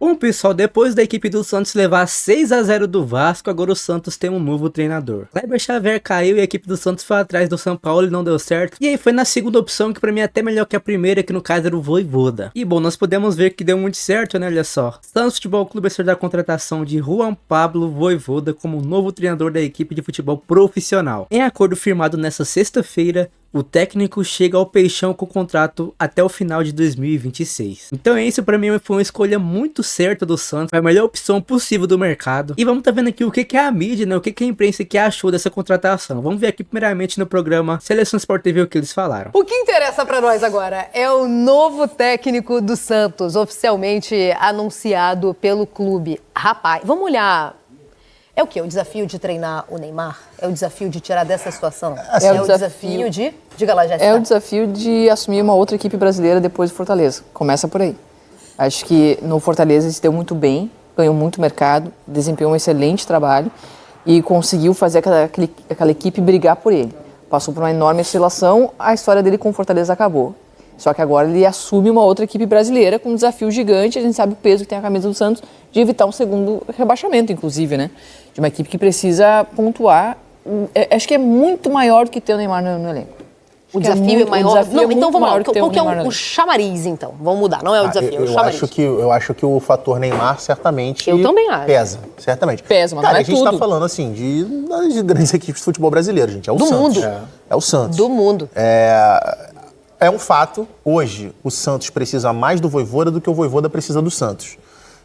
Bom, pessoal, depois da equipe do Santos levar 6-0 do Vasco, agora o Santos tem um novo treinador. Kleber Xavier caiu e a equipe do Santos foi atrás do São Paulo e não deu certo. E aí foi na segunda opção, que pra mim é até melhor que a primeira, que no caso era o Vojvoda. E bom, nós podemos ver que deu muito certo, né? Olha só. Santos Futebol Clube acertou a contratação de Juan Pablo Vojvoda como novo treinador da equipe de futebol profissional. Em acordo firmado nessa sexta-feira, o técnico chega ao Peixão com o contrato até o final de 2026. Então isso pra mim foi uma escolha muito certa do Santos, foi a melhor opção possível do mercado. E vamos tá vendo aqui o que é a mídia, né? O que a imprensa que achou dessa contratação. Vamos ver aqui primeiramente no programa Seleção Sport TV o que eles falaram. O que interessa pra nós agora é o novo técnico do Santos, oficialmente anunciado pelo clube. Rapaz, vamos olhar. É o quê? O desafio de treinar o Neymar? É o desafio de tirar dessa situação? É o desafio de... Diga lá, Jéssica. É o desafio de assumir uma outra equipe brasileira depois do Fortaleza. Começa por aí. Acho que no Fortaleza ele se deu muito bem, ganhou muito mercado, desempenhou um excelente trabalho e conseguiu fazer aquela equipe brigar por ele. Passou por uma enorme oscilação, a história dele com o Fortaleza acabou. Só que agora ele assume uma outra equipe brasileira com um desafio gigante. A gente sabe o peso que tem a camisa do Santos de evitar um segundo rebaixamento, inclusive, né? De uma equipe que precisa pontuar. Acho que é muito maior do que ter o Neymar no elenco. O desafio é maior. Não, então vamos lá. Qual que é o chamariz, então? Vamos mudar. Não é o desafio, é o chamariz. Eu acho que o fator Neymar certamente eu também acho. Pesa. Certamente. Pesa, mas não é a gente tudo. tá falando, assim, de grandes equipes de futebol brasileiro, gente. É o do Santos. Mundo. É o Santos. Do mundo. É um fato. Hoje, o Santos precisa mais do Vojvoda do que o Vojvoda precisa do Santos.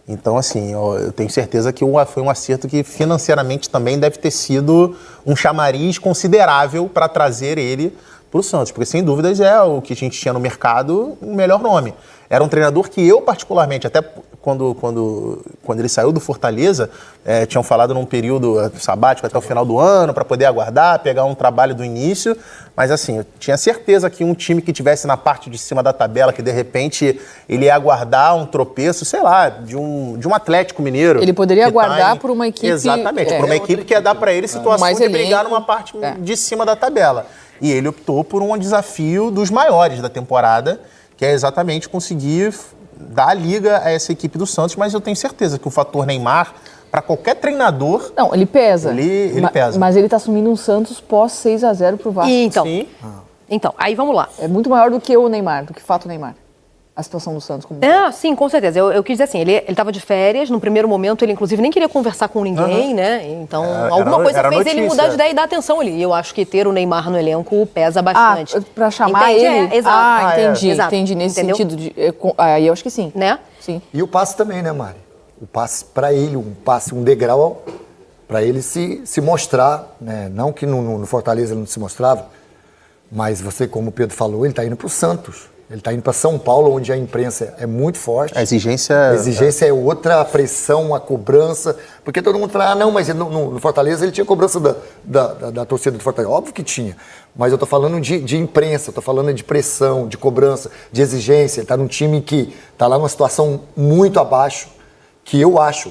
Então, assim, eu tenho certeza que foi um acerto que financeiramente também deve ter sido um chamariz considerável para trazer ele para o Santos, porque sem dúvidas é o que a gente tinha no mercado, o melhor nome. Era um treinador que eu particularmente, até quando ele saiu do Fortaleza, tinham falado num período sabático até o final do ano, para poder aguardar, pegar um trabalho do início, mas assim, eu tinha certeza que um time que estivesse na parte de cima da tabela, que de repente ele ia aguardar um tropeço, sei lá, de um Atlético Mineiro. Ele poderia aguardar por uma equipe... Exatamente, por uma equipe que ia dar para ele situação de brigar numa parte de cima da tabela. E ele optou por um desafio dos maiores da temporada, que é exatamente conseguir dar a liga a essa equipe do Santos, mas eu tenho certeza que o fator Neymar, para qualquer treinador... Não, ele pesa. Ele pesa. Mas ele está assumindo um Santos pós 6-0 pro Vasco. Então, Sim. Então, aí vamos lá. É muito maior do que o Neymar, do que o fato Neymar. A situação do Santos como... Sim, com certeza. Eu quis dizer assim, ele estava de férias, no primeiro momento ele inclusive nem queria conversar com ninguém, né? Então, alguma coisa fez ele mudar de ideia e dar atenção ali. E eu acho que ter o Neymar no elenco pesa bastante. Pra chamar ele? Exato. Entendi. Nesse sentido. Aí eu acho que sim. Né? Sim. E o passe também, né, Mari? O passe para ele, um degrau para ele se mostrar, né? Não que no Fortaleza ele não se mostrava, mas você, como o Pedro falou, ele está indo para o Santos. Ele está indo para São Paulo, onde a imprensa é muito forte. A exigência é outra, a pressão, a cobrança. Porque todo mundo fala, não, mas no Fortaleza ele tinha cobrança da torcida do Fortaleza. Óbvio que tinha. Mas eu estou falando de imprensa, eu estou falando de pressão, de cobrança, de exigência. Ele está num time que está lá numa situação muito abaixo, que eu acho,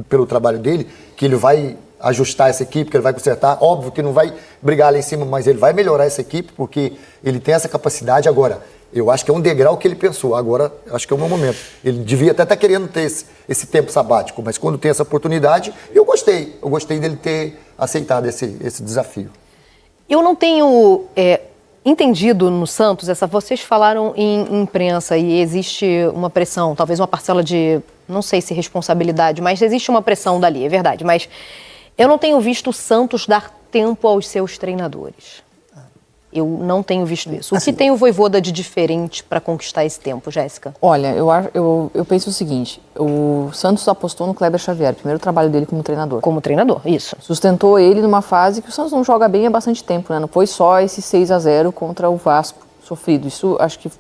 pelo trabalho dele, que ele vai ajustar essa equipe, que ele vai consertar. Óbvio que não vai brigar lá em cima, mas ele vai melhorar essa equipe, porque ele tem essa capacidade. Agora, eu acho que é um degrau que ele pensou. Agora, acho que é o meu momento. Ele devia até estar querendo ter esse tempo sabático, mas quando tem essa oportunidade, eu gostei. Eu gostei dele ter aceitado esse desafio. Eu não tenho entendido no Santos, vocês falaram em imprensa e existe uma pressão, talvez uma parcela de, não sei se responsabilidade, mas existe uma pressão dali, é verdade. Mas eu não tenho visto o Santos dar tempo aos seus treinadores. Eu não tenho visto isso. O que tem o Vojvoda de diferente para conquistar esse tempo, Jéssica? Olha, eu penso o seguinte, o Santos apostou no Kleber Xavier, primeiro trabalho dele como treinador. Como treinador, isso. Sustentou ele numa fase que o Santos não joga bem há bastante tempo, né? Não foi só esse 6-0 contra o Vasco sofrido. Isso acho que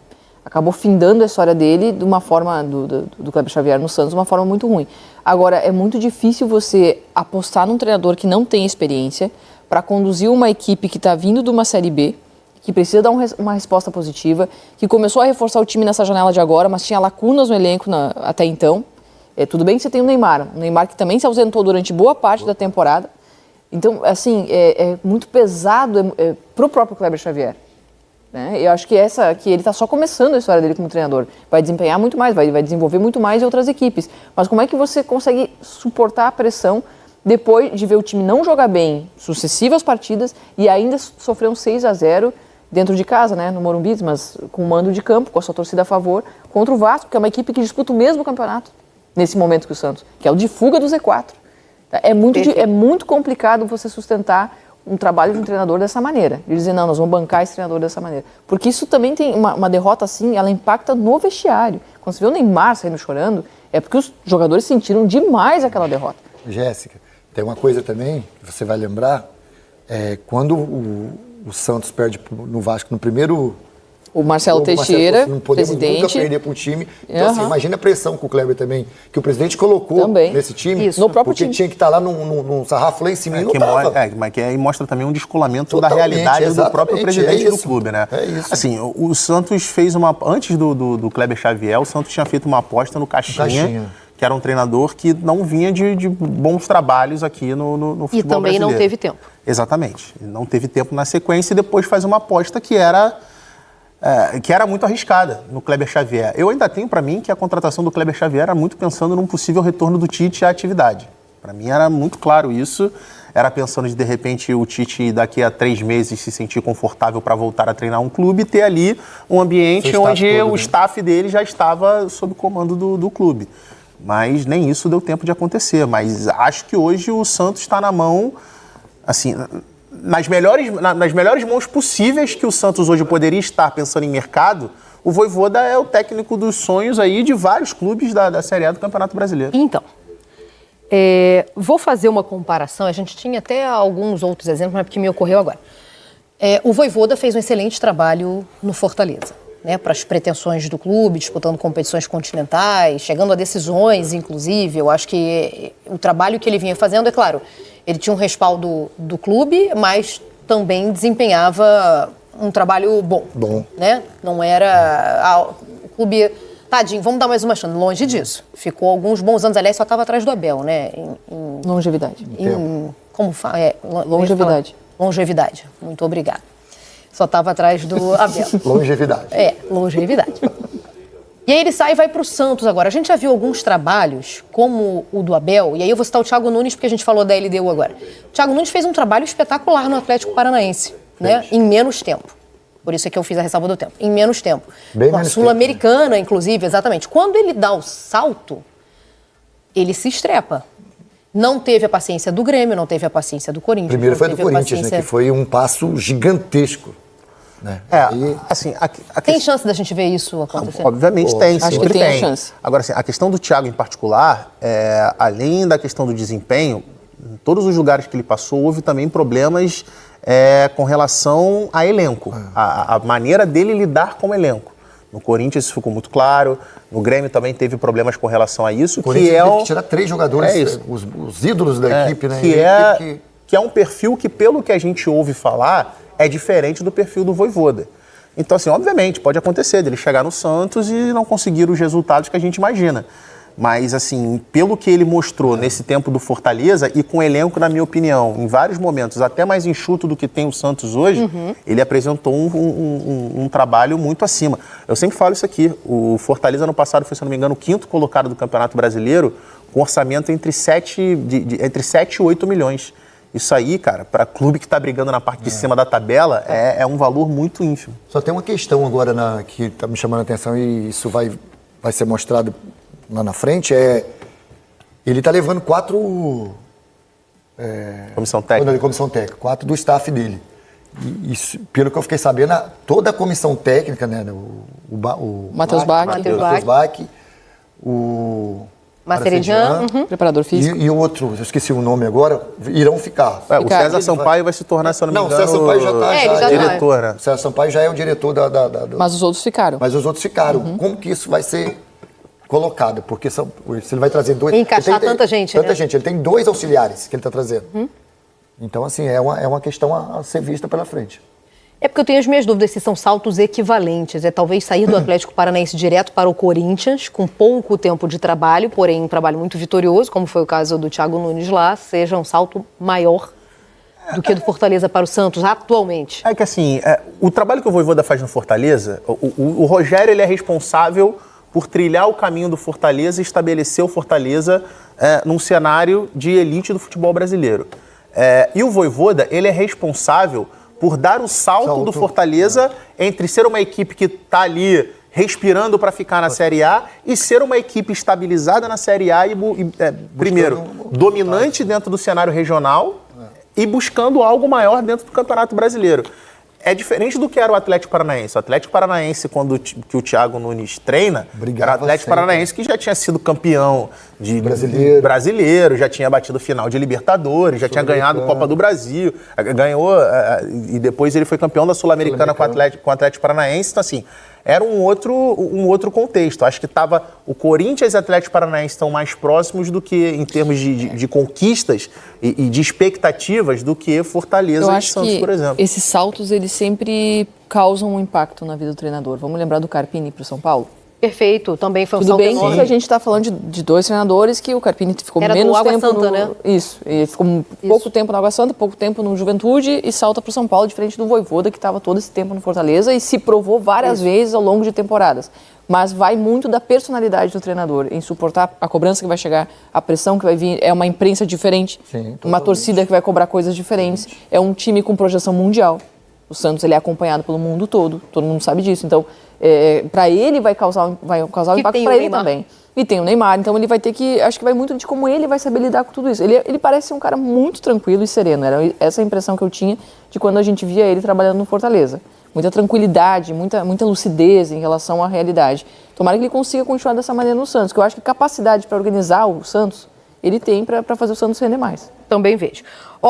acabou findando a história dele de uma forma, do Kleber Xavier no Santos, de uma forma muito ruim. Agora, é muito difícil você apostar num treinador que não tem experiência para conduzir uma equipe que está vindo de uma Série B, que precisa dar uma resposta positiva, que começou a reforçar o time nessa janela de agora, mas tinha lacunas no elenco até então. Tudo bem que você tem o Neymar que também se ausentou durante boa parte da temporada. Então, assim, é muito pesado para o próprio Kleber Xavier. né? Eu acho que ele está só começando a história dele como treinador. Vai desempenhar muito mais, vai desenvolver muito mais em outras equipes. Mas como é que você consegue suportar a pressão depois de ver o time não jogar bem sucessivas partidas e ainda sofrer um 6-0 dentro de casa, né, no Morumbi, mas com mando de campo, com a sua torcida a favor, contra o Vasco, que é uma equipe que disputa o mesmo campeonato nesse momento que o Santos, que é o de fuga do Z4. É muito complicado você sustentar um trabalho de um treinador dessa maneira, de dizer, não, nós vamos bancar esse treinador dessa maneira. Porque isso também tem uma derrota assim, ela impacta no vestiário. Quando você vê o Neymar saindo chorando, é porque os jogadores sentiram demais aquela derrota. Jéssica, tem uma coisa também que você vai lembrar, quando o Santos perde no Vasco no primeiro... O Marcelo Teixeira, não podemos presidente. nunca perder para um time. Então, assim, imagina a pressão que o Kleber também, que o presidente colocou também nesse time. Isso. No próprio porque time. tinha que estar lá num sarrafo lá em cima e não tava. Mas que aí mostra também um descolamento Totalmente, da realidade do próprio presidente do isso. clube, né? É isso. Assim, o Santos fez antes do Kleber Xavier, o Santos tinha feito uma aposta no Caixinha. Que era um treinador que não vinha de bons trabalhos aqui no futebol E também brasileiro. não teve tempo. Exatamente. Não teve tempo na sequência e depois faz uma aposta que era muito arriscada no Kleber Xavier. Eu ainda tenho para mim que a contratação do Kleber Xavier era muito pensando num possível retorno do Tite à atividade. Para mim era muito claro isso. Era pensando de repente, o Tite daqui a 3 meses se sentir confortável para voltar a treinar um clube e ter ali um ambiente onde o staff dele já estava sob comando do clube. Mas nem isso deu tempo de acontecer. Mas acho que hoje o Santos está na mão, assim, nas melhores mãos possíveis que o Santos hoje poderia estar pensando em mercado. O Vojvoda é o técnico dos sonhos aí de vários clubes da Série A do Campeonato Brasileiro. Então, vou fazer uma comparação. A gente tinha até alguns outros exemplos, mas porque me ocorreu agora. O Vojvoda fez um excelente trabalho no Fortaleza, né, para as pretensões do clube, disputando competições continentais, chegando a decisões, inclusive. Eu acho que o trabalho que ele vinha fazendo, é claro, ele tinha um respaldo do clube, mas também desempenhava um trabalho bom. Né? Não era o clube... Tadinho, vamos dar mais uma chance. Longe disso. Ficou alguns bons anos, aliás, só estava atrás do Abel, né? Longevidade. Como fala? Longevidade. Longevidade. Muito obrigada. Só estava atrás do Abel. Longevidade. Longevidade. E aí ele sai e vai para o Santos agora. A gente já viu alguns trabalhos, como o do Abel, e aí eu vou citar o Thiago Nunes, porque a gente falou da LDU agora. O Thiago Nunes fez um trabalho espetacular no Atlético Paranaense, né? Em menos tempo. Por isso é que eu fiz a ressalva do tempo. Em menos tempo. Bem com a menos Sul-Americana, tempo, né? inclusive, exatamente. Quando ele dá o salto, ele se estrepa. Não teve a paciência do Grêmio, não teve a paciência do Corinthians. Primeiro foi do teve a Corinthians, paciência... né? Que foi um passo gigantesco. Né? Assim... Tem chance da gente ver isso acontecer? Obviamente tem, acho sempre que tem a tem. chance. Agora, assim, a questão do Thiago em particular, além da questão do desempenho, em todos os lugares que ele passou, houve também problemas com relação a elenco, a maneira dele lidar com o elenco. No Corinthians isso ficou muito claro, no Grêmio também teve problemas com relação a isso. O Corinthians teve que tirar 3 jogadores, os ídolos da equipe, né? Que é um perfil que, pelo que a gente ouve falar, é diferente do perfil do Vojvoda. Então, assim, obviamente, pode acontecer dele chegar no Santos e não conseguir os resultados que a gente imagina. Mas, assim, pelo que ele mostrou nesse tempo do Fortaleza e com o elenco, na minha opinião, em vários momentos, até mais enxuto do que tem o Santos hoje, ele apresentou um trabalho muito acima. Eu sempre falo isso aqui, o Fortaleza no passado foi, se não me engano, o 5º colocado do Campeonato Brasileiro, com orçamento entre 7 e 8 milhões. Isso aí, cara, para clube que está brigando na parte de cima da tabela, é um valor muito ínfimo. Só tem uma questão agora que está me chamando a atenção e isso vai ser mostrado lá na frente, ele está levando 4... Comissão técnica. Comissão técnica, 4 do staff dele. E isso, pelo que eu fiquei sabendo, toda a comissão técnica, né, o Matheus Bach, o... Maceridian, preparador físico. E o outro, eu esqueci o nome agora, irão ficar. O César Sampaio vai se tornar, se eu não me engano, o César Sampaio já está diretor, né? O César Sampaio já é o diretor Mas os outros ficaram. Mas os outros ficaram. Como que isso vai ser colocado? Porque se ele vai trazer 2... Encaixar tanta gente, Tanta né? gente. Ele tem 2 auxiliares que ele está trazendo. Então, assim, é uma questão a ser vista pela frente. É porque eu tenho as minhas dúvidas se são saltos equivalentes. Talvez sair do Atlético Paranaense direto para o Corinthians, com pouco tempo de trabalho, porém um trabalho muito vitorioso, como foi o caso do Thiago Nunes lá, seja um salto maior do que do Fortaleza para o Santos atualmente? É que assim, o trabalho que o Vojvoda faz no Fortaleza, o Rogério ele é responsável por trilhar o caminho do Fortaleza e estabelecer o Fortaleza num cenário de elite do futebol brasileiro. E o Vojvoda, ele é responsável por dar o salto do Fortaleza entre ser uma equipe que está ali respirando para ficar na Série A e ser uma equipe estabilizada na Série A e primeiro, dominante dentro do cenário regional e buscando algo maior dentro do Campeonato Brasileiro. É diferente do que era o Atlético Paranaense. O Atlético Paranaense, quando que o Thiago Nunes treina, era o Atlético Paranaense que já tinha sido campeão de brasileiro, já tinha batido final de Libertadores, já tinha ganhado Copa do Brasil, ganhou e depois ele foi campeão da Sul-Americana com o Atlético Paranaense. Então, assim, era um outro contexto. Acho que o Corinthians e o Atlético Paranaense estão mais próximos do que, em termos de conquistas e de expectativas, do que Fortaleza e Santos, por exemplo. Esses saltos, eles sempre causam um impacto na vida do treinador. Vamos lembrar do Carpini para o São Paulo? Perfeito, também foi um Tudo salto bem enorme. que a gente está falando de dois treinadores que o Carpini ficou Era menos do Água tempo Santa, né? Isso, e ficou pouco tempo na Água Santa, pouco tempo no Juventude e salta para o São Paulo, diferente do Vojvoda, que estava todo esse tempo no Fortaleza e se provou várias vezes ao longo de temporadas. Mas vai muito da personalidade do treinador, em suportar a cobrança que vai chegar, a pressão que vai vir, é uma imprensa diferente, uma torcida que vai cobrar coisas diferentes, é um time com projeção mundial. O Santos ele é acompanhado pelo mundo todo mundo sabe disso. Então, para ele vai causar um impacto para ele também. E tem o Neymar, então ele vai ter que... Acho que vai muito de como ele vai saber lidar com tudo isso. Ele parece ser um cara muito tranquilo e sereno. Era essa a impressão que eu tinha de quando a gente via ele trabalhando no Fortaleza. Muita tranquilidade, muita lucidez em relação à realidade. Tomara que ele consiga continuar dessa maneira no Santos, que eu acho que capacidade para organizar o Santos, ele tem para fazer o Santos render mais. Também vejo.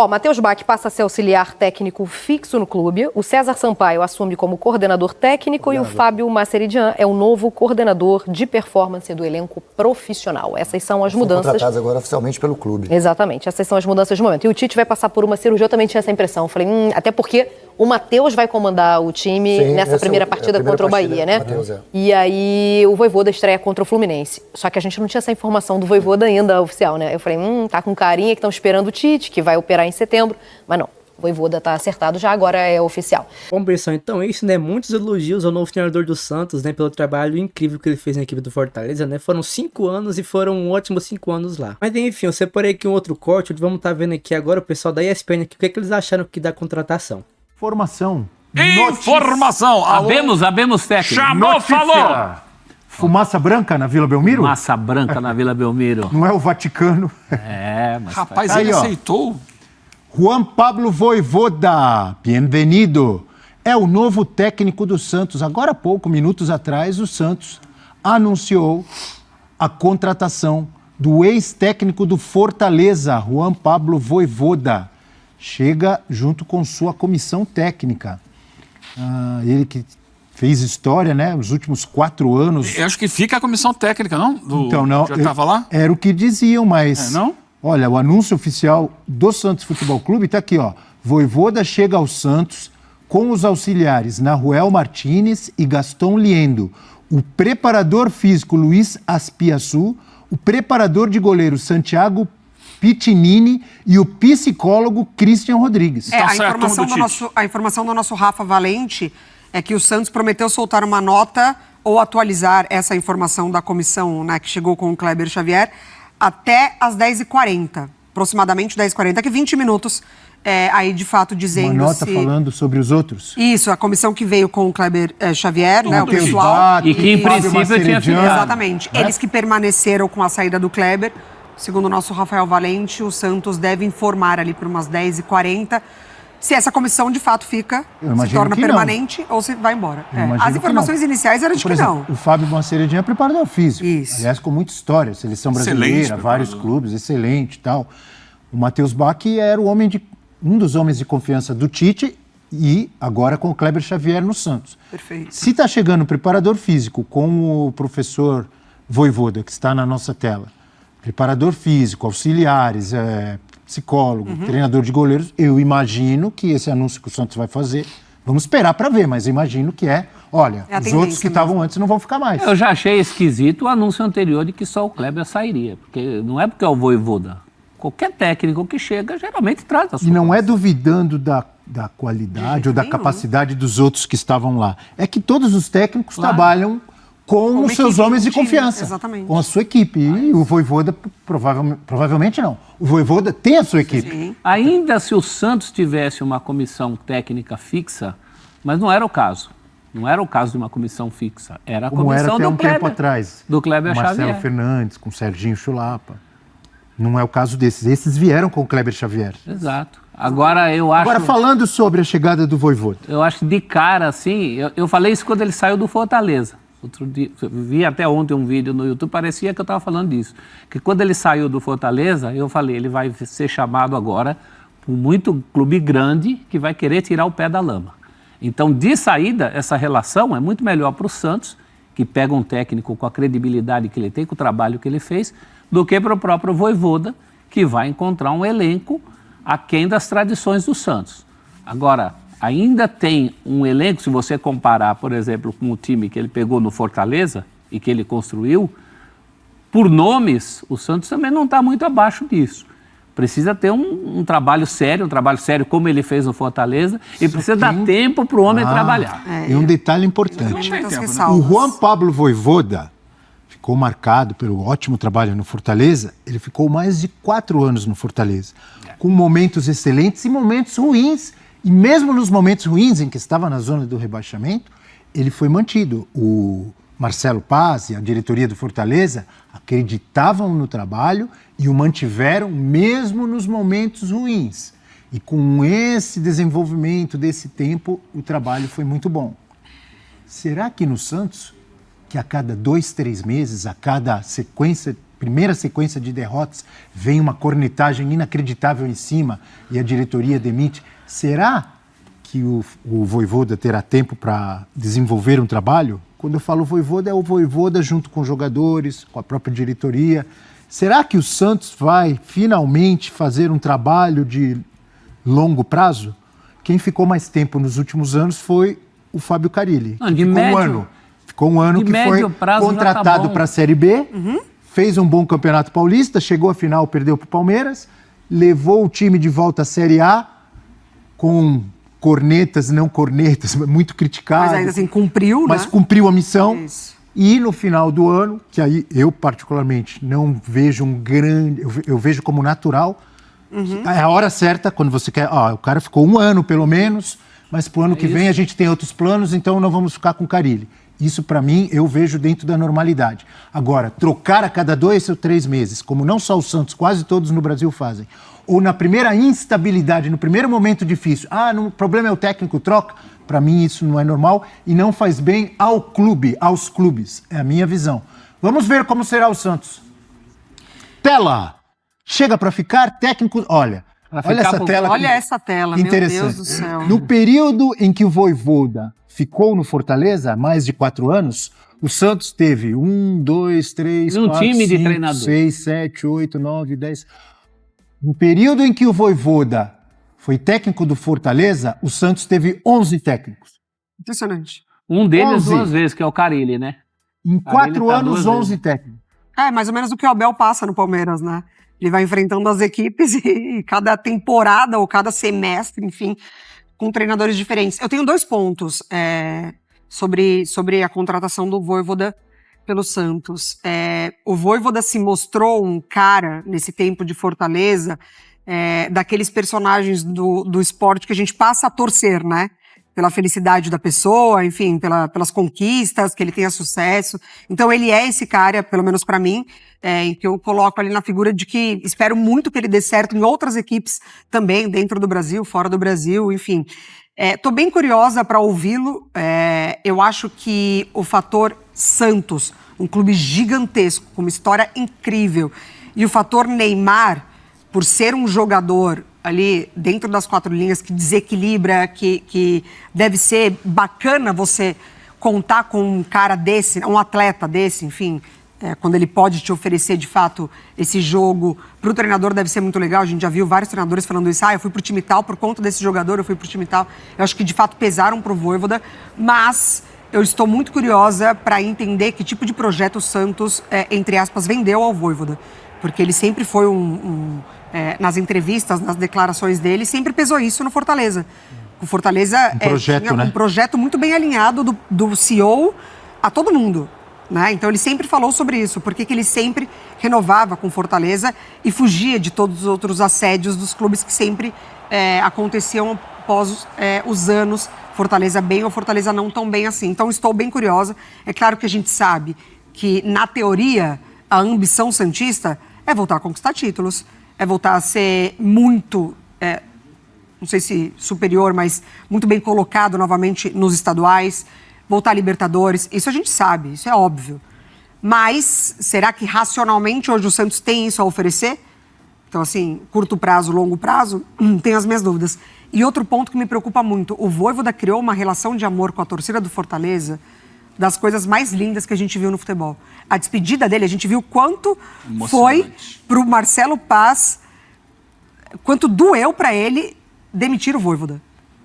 Matheus Bach passa a ser auxiliar técnico fixo no clube, o César Sampaio assume como coordenador técnico e o Fábio Maceridian é o novo coordenador de performance do elenco profissional. Essas são as mudanças. Contratados agora oficialmente pelo clube. Exatamente, essas são as mudanças do momento. E o Tite vai passar por uma cirurgia, eu também tinha essa impressão. Eu falei, até porque o Matheus vai comandar o time nessa primeira partida contra o Bahia, né? Mateus, E aí o Vojvoda estreia contra o Fluminense. Só que a gente não tinha essa informação do Vojvoda ainda oficial, né? Eu falei, tá com carinha que estão esperando o Tite, que vai operar em setembro. Mas não, o Vojvoda tá acertado já, agora é oficial. Bom, pessoal, então é isso, né? Muitos elogios ao novo treinador do Santos, né? Pelo trabalho incrível que ele fez na equipe do Fortaleza, né? Foram 5 anos e foram ótimos 5 anos lá. Mas enfim, eu separei aqui um outro corte, onde vamos estar vendo aqui agora o pessoal da ESPN aqui, o que é que eles acharam aqui da contratação. Informação. Abemos técnico. Chamou, Notícia. falou. Fumaça branca na Vila Belmiro? Massa branca na Vila Belmiro. Não é o Vaticano. Mas Rapaz, Aí, ele ó. aceitou. Juan Pablo Vojvoda, bienvenido. É o novo técnico do Santos. Agora há pouco, minutos atrás, o Santos anunciou a contratação do ex-técnico do Fortaleza, Juan Pablo Vojvoda. Chega junto com sua comissão técnica. Ele que fez história, né? Os últimos 4 anos. Eu acho que fica a comissão técnica, não? Então, não. Já estava lá? Era o que diziam, mas... Não? Olha, o anúncio oficial do Santos Futebol Clube está aqui, ó. Vojvoda chega ao Santos com os auxiliares Nahuel Martínez e Gaston Liendo, o preparador físico Luiz Aspiaçu, o preparador de goleiro Santiago Pitinini e o psicólogo Christian Rodrigues. Tá A certo, informação, do Tite. a informação do nosso Rafa Valente é que o Santos prometeu soltar uma nota ou atualizar essa informação da comissão, né, que chegou com o Kleber Xavier até às 10h40, aproximadamente 10h40, daqui 20 minutos, aí de fato dizendo Uma nota falando sobre os outros. Isso, a comissão que veio com o Kleber Xavier, né, o Matheus pessoal. Bach, E que em Fábio princípio tinha Maceridian, ficado. Exatamente. né? Eles que permaneceram com a saída do Kleber, segundo o nosso Rafael Valente, o Santos deve informar ali por umas 10h40 se essa comissão de fato fica, Eu se imagino torna que não. permanente ou se vai embora. Eu imagino As que informações não. iniciais eram de Por que exemplo, não. o Fábio Maceridian é preparador físico. Isso. Aliás, com muita história. Seleção brasileira, Excelente vários preparador. clubes, excelente e tal. O Matheus Bach era um dos homens de confiança do Tite e agora com o Kleber Xavier no Santos. Perfeito. Se está chegando o preparador físico com o professor Vojvoda, que está na nossa tela, preparador físico, auxiliares, psicólogo, treinador de goleiros, eu imagino que esse anúncio que o Santos vai fazer, vamos esperar para ver, mas imagino que olha, É a os tendência outros que estavam antes não vão ficar mais. Eu já achei esquisito o anúncio anterior de que só o Kleber sairia. Porque não é porque é o Vojvoda. Qualquer técnico que chega, geralmente traz a sua E não é comissão. duvidando da qualidade ou da capacidade dos outros que estavam lá. É que todos os técnicos trabalham com Como os seus equipe, homens de um time, confiança. exatamente. Com a sua equipe. E o Vojvoda, provavelmente não. O Vojvoda tem a sua equipe. Sim. Ainda se o Santos tivesse uma comissão técnica fixa, mas não era o caso. Não era o caso de uma comissão fixa. Era a Como era comissão até do um Kleber. tempo atrás. Do Kleber com Marcelo Xavier. Fernandes, com Serginho Chulapa. Não é o caso desses. Esses vieram com o Kleber Xavier. Exato. Agora eu acho... Agora, falando sobre a chegada do Vojvoda. Eu acho que de cara, assim, eu falei isso quando ele saiu do Fortaleza. Outro dia, vi até ontem um vídeo no YouTube, parecia que eu estava falando disso. Que quando ele saiu do Fortaleza, eu falei, ele vai ser chamado agora por muito clube grande que vai querer tirar o pé da lama. Então, de saída, essa relação é muito melhor para o Santos, que pega um técnico com a credibilidade que ele tem, com o trabalho que ele fez, do que para o próprio Vojvoda, que vai encontrar um elenco aquém das tradições do Santos. Agora, ainda tem um elenco, se você comparar, por exemplo, com o time que ele pegou no Fortaleza e que ele construiu, por nomes, o Santos também não está muito abaixo disso. Precisa ter um trabalho sério como ele fez no Fortaleza, e precisa dar tempo para o homem trabalhar. E um detalhe importante. Muitas O ressalvas. Juan Pablo Vojvoda ficou marcado pelo ótimo trabalho no Fortaleza. Ele ficou mais de 4 anos no Fortaleza, com momentos excelentes e momentos ruins. E mesmo nos momentos ruins em que estava na zona do rebaixamento, ele foi mantido. O Marcelo Paz e a diretoria do Fortaleza acreditavam no trabalho e o mantiveram mesmo nos momentos ruins. E com esse desenvolvimento desse tempo, o trabalho foi muito bom. Será que no Santos, que a cada 2, 3 meses, a cada primeira sequência de derrotas, vem uma cornetagem inacreditável em cima e a diretoria demite, será que o Vojvoda terá tempo para desenvolver um trabalho? Quando eu falo Vojvoda, é o Vojvoda junto com os jogadores, com a própria diretoria. Será que o Santos vai finalmente fazer um trabalho de longo prazo? Quem ficou mais tempo nos últimos anos foi o Fábio Carille. Não, de ficou médio- um ano. Ficou um ano de que foi médio prazo já tá contratado bom. para a Série B, fez um bom Campeonato Paulista, chegou à final, perdeu para o Palmeiras, levou o time de volta à Série A com cornetas, não cornetas, muito criticado. Mas ainda assim, cumpriu, Mas né? cumpriu a missão. Isso. E no final do ano, que aí eu particularmente não vejo um grande... Eu vejo como natural. É a hora certa, quando você quer... o cara ficou um ano, pelo menos, mas pro ano que vem a gente tem outros planos, então não vamos ficar com o Carille. Isso, para mim, eu vejo dentro da normalidade. Agora, trocar a cada 2 ou 3 meses, como não só o Santos, quase todos no Brasil fazem, ou na primeira instabilidade, no primeiro momento difícil, o problema é o técnico, troca, para mim isso não é normal e não faz bem ao clube, aos clubes. É a minha visão. Vamos ver como será o Santos. Tela! Chega para ficar, técnico... Olha ficar essa por- tela. Olha essa tela, meu Interessante. Deus do céu. No período em que o Vojvoda ficou no Fortaleza, mais de 4 anos, o Santos teve 1, 2, 3, Um 4, time de 5, treinador. 6, 7, 8, 9, 10. No período em que o Vojvoda foi técnico do Fortaleza, o Santos teve 11 técnicos. Impressionante. Um deles 11. 2 vezes, que é o Carille, né? Em Carille 4 tá anos, 2 11 vezes. técnicos. É, mais ou menos o que o Abel passa no Palmeiras, né? Ele vai enfrentando as equipes e cada temporada ou cada semestre, enfim, com treinadores diferentes. Eu tenho 2 pontos sobre a contratação do Vojvoda pelo Santos. O Vojvoda se mostrou um cara, nesse tempo de Fortaleza, daqueles personagens do esporte que a gente passa a torcer, né? Pela felicidade da pessoa, enfim, pelas conquistas, que ele tenha sucesso. Então ele é esse cara, pelo menos pra mim, em que eu coloco ali na figura de que espero muito que ele dê certo em outras equipes também, dentro do Brasil, fora do Brasil, enfim. Tô bem curiosa para ouvi-lo. Eu acho que o fator Santos, um clube gigantesco, com uma história incrível, e o fator Neymar, por ser um jogador ali dentro das 4 linhas que desequilibra, que deve ser bacana você contar com um cara desse, um atleta desse, enfim, quando ele pode te oferecer de fato esse jogo. Para o treinador deve ser muito legal. A gente já viu vários treinadores falando isso. Eu fui pro time tal por conta desse jogador, eu fui pro time tal. Eu acho que de fato pesaram pro Vojvoda, mas eu estou muito curiosa para entender que tipo de projeto o Santos, entre aspas, vendeu ao Vojvoda. Porque ele sempre foi nas entrevistas, nas declarações dele, sempre pesou isso no Fortaleza. O Fortaleza tinha um projeto muito bem alinhado do CEO a todo mundo. Né? Então ele sempre falou sobre isso, porque que ele sempre renovava com Fortaleza e fugia de todos os outros assédios dos clubes que sempre aconteciam após os anos, Fortaleza bem ou Fortaleza não tão bem assim. Então estou bem curiosa. É claro que a gente sabe que, na teoria, a ambição santista é voltar a conquistar títulos, é voltar a ser muito, não sei se superior, mas muito bem colocado novamente nos estaduais, voltar a Libertadores, isso a gente sabe, isso é óbvio. Mas será que racionalmente hoje o Santos tem isso a oferecer? Então, assim, curto prazo, longo prazo, tenho as minhas dúvidas. E outro ponto que me preocupa muito, o Vojvoda criou uma relação de amor com a torcida do Fortaleza, das coisas mais lindas que a gente viu no futebol. A despedida dele, a gente viu quanto foi pro Marcelo Paz, quanto doeu para ele demitir o Vojvoda.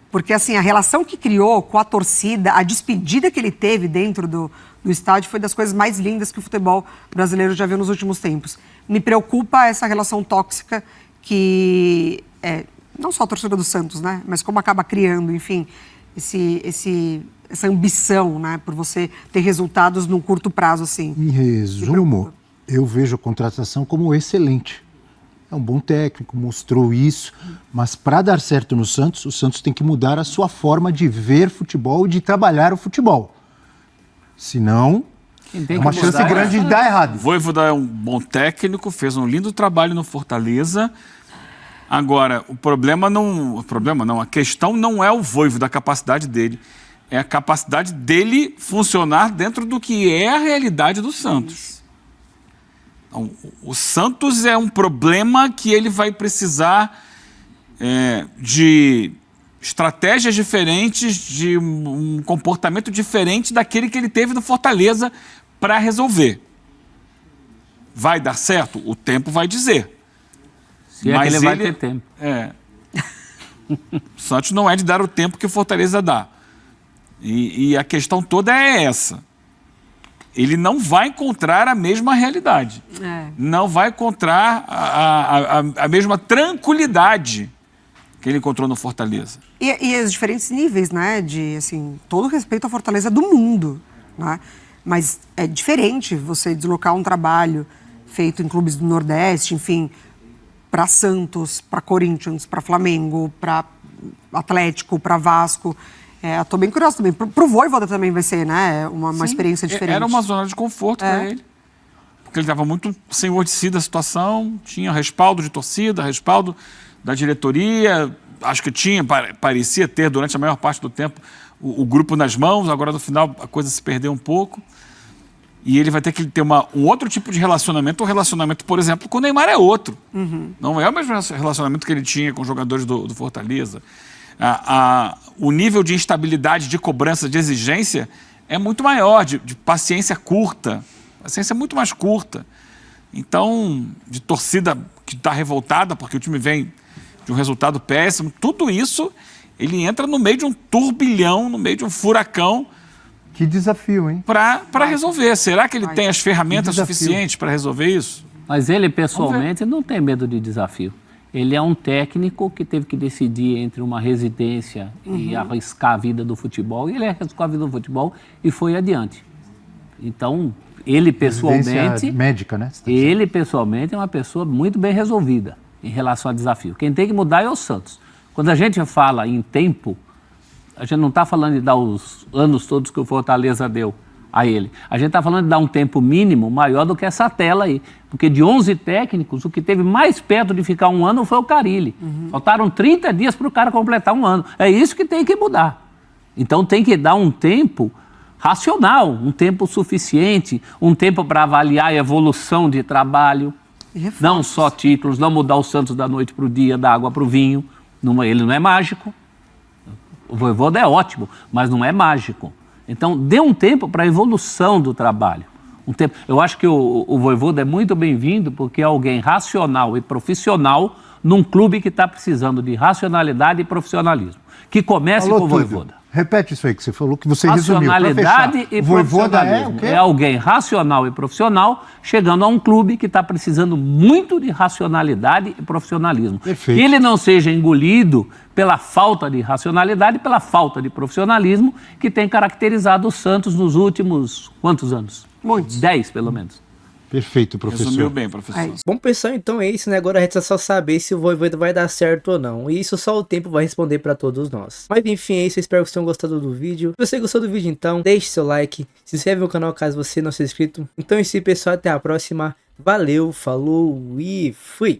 Porque, assim, a relação que criou com a torcida, a despedida que ele teve dentro do estádio foi das coisas mais lindas que o futebol brasileiro já viu nos últimos tempos. Me preocupa essa relação tóxica que, não só a torcida do Santos, né? Mas como acaba criando, enfim, essa ambição, né? Por você ter resultados num curto prazo, assim. Em resumo, eu vejo a contratação como excelente. É um bom técnico, mostrou isso, mas para dar certo no Santos, o Santos tem que mudar a sua forma de ver futebol e de trabalhar o futebol. Senão, é uma chance grande de dar errado. Vojvoda é um bom técnico, fez um lindo trabalho no Fortaleza. Agora, a questão não é o Vojvoda, a capacidade dele. É a capacidade dele funcionar dentro do que é a realidade do Santos. Então, o Santos é um problema que ele vai precisar de estratégias diferentes, de um comportamento diferente daquele que ele teve no Fortaleza para resolver. Vai dar certo? O tempo vai dizer. Mas ele vai ter tempo. O Santos não é de dar o tempo que o Fortaleza dá. E a questão toda é essa. Ele não vai encontrar a mesma realidade. Não vai encontrar a mesma tranquilidade que ele encontrou no Fortaleza. E os diferentes níveis, né? De, assim, todo respeito à Fortaleza do mundo, né? Mas é diferente você deslocar um trabalho feito em clubes do Nordeste, enfim, para Santos, para Corinthians, para Flamengo, para Atlético, para Vasco. Estou bem curioso também. Pro Vojvoda também vai ser, né? Uma experiência diferente. Era uma zona de conforto para ele. Porque ele estava muito senhor de si da situação, tinha respaldo de torcida, respaldo da diretoria. Acho que parecia ter durante a maior parte do tempo o grupo nas mãos. Agora, no final, a coisa se perdeu um pouco. E ele vai ter que ter um outro tipo de relacionamento. O relacionamento, por exemplo, com o Neymar é outro. Não é o mesmo relacionamento que ele tinha com os jogadores do Fortaleza. O nível de instabilidade, de cobrança, de exigência é muito maior, de paciência curta. A paciência é muito mais curta. Então, de torcida que está revoltada porque o time vem de um resultado péssimo, tudo isso, ele entra no meio de um turbilhão, no meio de um furacão. Que desafio, hein? Para resolver. Será que ele tem as ferramentas suficientes para resolver isso? Mas ele, pessoalmente, não tem medo de desafio. Ele é um técnico que teve que decidir entre uma residência e arriscar a vida do futebol. E ele arriscou a vida do futebol e foi adiante. Então, ele pessoalmente... médica, né? Ele pessoalmente é uma pessoa muito bem resolvida em relação a desafio. Quem tem que mudar é o Santos. Quando a gente fala em tempo, a gente não está falando de dar os anos todos que o Fortaleza deu a ele. A gente está falando de dar um tempo mínimo maior do que essa tela aí. Porque de 11 técnicos, o que teve mais perto de ficar um ano foi o Carille. Faltaram 30 dias para o cara completar um ano. É isso que tem que mudar. Então tem que dar um tempo racional, um tempo suficiente, um tempo para avaliar a evolução de trabalho. Não só títulos, não mudar o Santos da noite para o dia, da água para o vinho. Ele não é mágico. O Vojvoda é ótimo, mas não é mágico. Então, dê um tempo para a evolução do trabalho. Eu acho que o Vojvoda é muito bem-vindo porque é alguém racional e profissional num clube que está precisando de racionalidade e profissionalismo. Que comece com o Vojvoda. Repete isso aí que você falou, que você resumiu. Racionalidade e Voivoda é o profissionalismo. quê? É alguém racional e profissional chegando a um clube que está precisando muito de racionalidade e profissionalismo. Perfeito. Que ele não seja engolido pela falta de racionalidade e pela falta de profissionalismo que tem caracterizado o Santos nos últimos quantos anos? Muitos. 10, pelo menos. Perfeito, professor. Resumiu bem, professor. É isso. Bom, pessoal, então é isso, né? Agora a gente só saber se o Voivoda vai dar certo ou não. E isso só o tempo vai responder pra todos nós. Mas enfim, é isso. Eu espero que vocês tenham gostado do vídeo. Se você gostou do vídeo, então, deixe seu like. Se inscreve no canal caso você não seja inscrito. Então é isso aí, pessoal. Até a próxima. Valeu, falou e fui!